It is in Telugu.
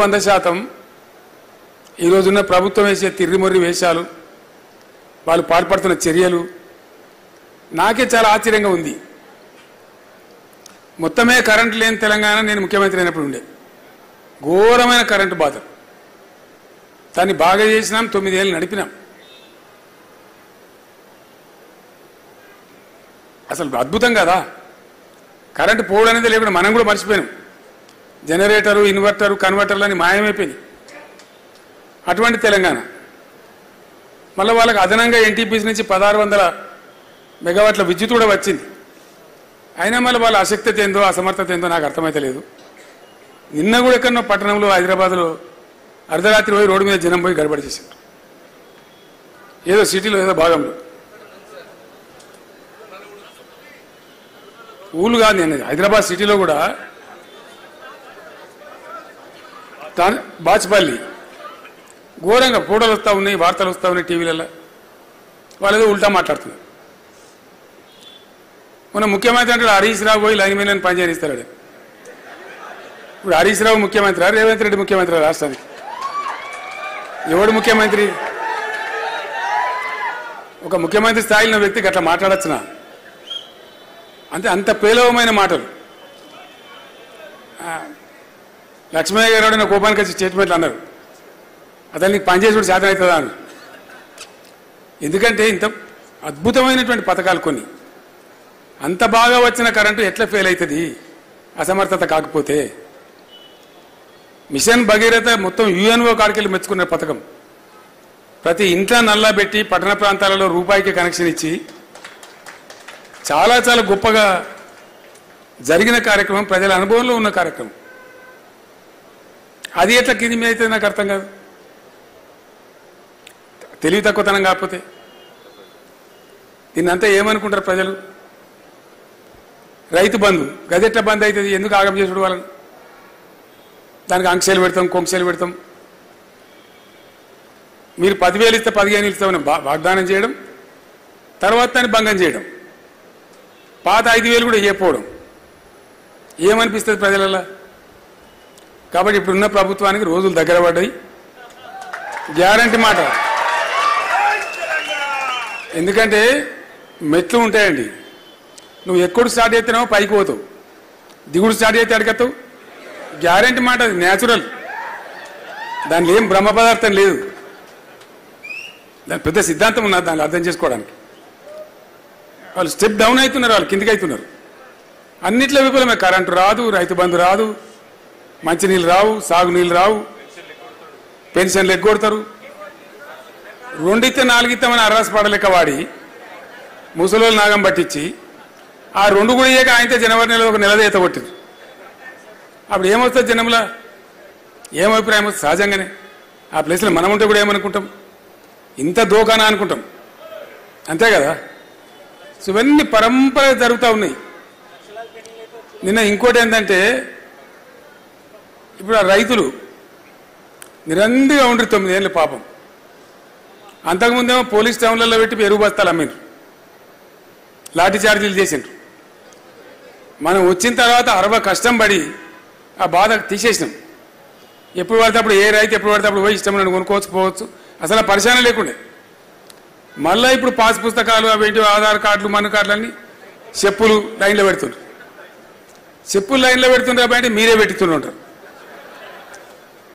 100% ఈ రోజున్న ప్రభుత్వం వేసే తిర్రిమొర్రి వేషాలు, వాళ్ళు పాల్పడుతున్న చర్యలు నాకే చాలా ఆశ్చర్యంగా ఉంది. మొత్తమే కరెంటు లేని తెలంగాణ నేను ముఖ్యమంత్రి అయినప్పుడు ఉండే ఘోరమైన కరెంటు బాధ. దాన్ని బాగా చేసినాం, 9 ఏళ్ళు నడిపినాం. అసలు అద్భుతం కదా. కరెంటు పోవడం అనేది లేకుండా మనం కూడా మర్చిపోయాం. జనరేటరు, ఇన్వర్టరు, కన్వర్టర్లు అని మాయమైపోయినాయి. అటువంటి తెలంగాణ. మళ్ళీ వాళ్ళకి అదనంగా ఎన్టీపీసీ నుంచి 1600 మెగావాట్ల విద్యుత్ కూడా వచ్చింది. అయినా మళ్ళీ వాళ్ళ అశక్తత ఏందో అసమర్థత ఏందో నాకు అర్థమైతే లేదు. నిన్న కూడా ఎక్కడో పట్టణంలో హైదరాబాద్లో అర్ధరాత్రి పోయి రోడ్డు మీద జనం పోయి గడబడి చేశారు. ఏదో సిటీలో ఏదో భాగంలో ఊళ్ళు కాదు, నేను హైదరాబాద్ సిటీలో కూడా బాచ్పల్లి ఘోరంగా ఫోటోలు వస్తూ ఉన్నాయి, వార్తలు వస్తూ ఉన్నాయి టీవీలలో. వాళ్ళు ఏదో ఉల్టా మాట్లాడుతున్నారు. మన ముఖ్యమంత్రి అంటే హరీష్ రావు పోయి లైన్ మీద పనిచేయిస్తాడు. ఇప్పుడు హరీష్ రావు ముఖ్యమంత్రి, రేవంత్ రెడ్డి ముఖ్యమంత్రి రాష్ట్రానికి. ఎవడు ముఖ్యమంత్రి? ఒక ముఖ్యమంత్రి స్థాయిలో వ్యక్తికి అట్లా మాట్లాడచ్చునా? అంటే అంత పేలవమైన మాటలు. లక్ష్మయ్య గారు నా కోపానికి వచ్చి స్టేట్మెంట్లు అన్నారు, అతను నీకు పనిచేసి శాతం అవుతుందా అని. ఎందుకంటే ఇంత అద్భుతమైనటువంటి పథకాలు కొన్ని, అంత బాగా వచ్చిన కరెంటు ఎట్లా ఫెయిల్ అవుతుంది అసమర్థత కాకపోతే? మిషన్ భగీరథ మొత్తం యుఎన్ఓ కాడికెళ్ళి మెచ్చుకున్న పథకం. ప్రతి ఇంట్లో నల్లా పెట్టి పట్టణ ప్రాంతాలలో రూపాయికి కనెక్షన్ ఇచ్చి చాలా చాలా గొప్పగా జరిగిన కార్యక్రమం, ప్రజల అనుభవంలో ఉన్న కార్యక్రమం. అది ఎట్లా కింది మీద అయితే నాకు అర్థం కాదు. తెలివి తక్కువతనం కాకపోతే దీన్నంతా ఏమనుకుంటారు ప్రజలు? రైతు బంధు గదెట్లా బంద్ అవుతుంది? ఎందుకు ఆగం చేసుడు వాళ్ళని? దానికి ఆంక్షలు పెడతాం, కొంక్షలు పెడతాం. మీరు 10,000 ఇస్తే 15 ఇస్తామని వాగ్దానం చేయడం, తర్వాత దాన్ని భంగం చేయడం, పాత 5,000 కూడా ఇవ్వకపోవడం. ఏమనిపిస్తుంది ప్రజలలో? కాబట్టి ఇప్పుడున్న ప్రభుత్వానికి రోజులు దగ్గర పడ్డాయి. గ్యారంటీ మాట. ఎందుకంటే మెట్లు ఉంటాయండి. నువ్వు ఎక్కడ స్టార్ట్ చేస్తున్నావో పైకి పోతావు, దిగుడు స్టార్ట్ చేస్తే అడగతావు. గ్యారంటీ మాట, అది న్యాచురల్. దానిలో ఏం బ్రహ్మ పదార్థం లేదు. దాని పెద్ద సిద్ధాంతం ఉన్నది దాన్ని అర్థం చేసుకోవడానికి. వాళ్ళు స్టెప్ డౌన్ అవుతున్నారు, వాళ్ళు కిందికి అవుతున్నారు. అన్నిట్లో విఫలమే. కరెంటు రాదు, రైతు బంధు రాదు, మంచినీళ్ళు రావు, సాగునీళ్ళు రావు, పెన్షన్లు ఎగ్గొడతారు. 2 ఇస్తే 4 ఇస్తామని అర్రాస పడలేక వాడి ముసలోళ్ళు నాగం పట్టించి ఆ 2 కూడా ఇయ్యక ఆయనతో జనవరి నెలలో ఒక నెల ఈత కొట్టింది. అప్పుడు ఏమొస్తుంది జనంలో? ఏం అభిప్రాయం వస్తుంది? సహజంగానే ఆ ప్లేస్లో మనం ఉంటే కూడా ఏమనుకుంటాం? ఇంత దోకానా అనుకుంటాం, అంతే కదా. సో ఇవన్నీ పరంపర జరుగుతూ ఉన్నాయి. నిన్న ఇంకోటి ఏంటంటే, ఇప్పుడు ఆ రైతులు నిరంతరంగా ఉండ్రి 9 ఏళ్ళు పాపం. అంతకుముందేమో పోలీస్ టౌన్లలో పెట్టి ఎరువు బస్తాలు అమ్మిండ్రు, లాఠీ చార్జీలు చేసిండ్రు. మనం వచ్చిన తర్వాత 60 కష్టం పడి ఆ బాధ తీసేసినాం. ఎప్పుడు పడితే అప్పుడు ఏ రైతు ఎప్పుడు పడితే అప్పుడు పోయి ఇష్టం కొనుక్కోవచ్చు, పోవచ్చు. అసలు ఆ పరిశానం లేకుండే. మళ్ళీ ఇప్పుడు పాస్ పుస్తకాలు అవి ఆధార్ కార్డులు, మన్ను కార్డులన్నీ చెప్పులు లైన్లో పెడుతుండ్రు. చెప్పులు లైన్లో పెడుతుండ్రు కాబట్టి మీరే పెట్టుతుంటారు.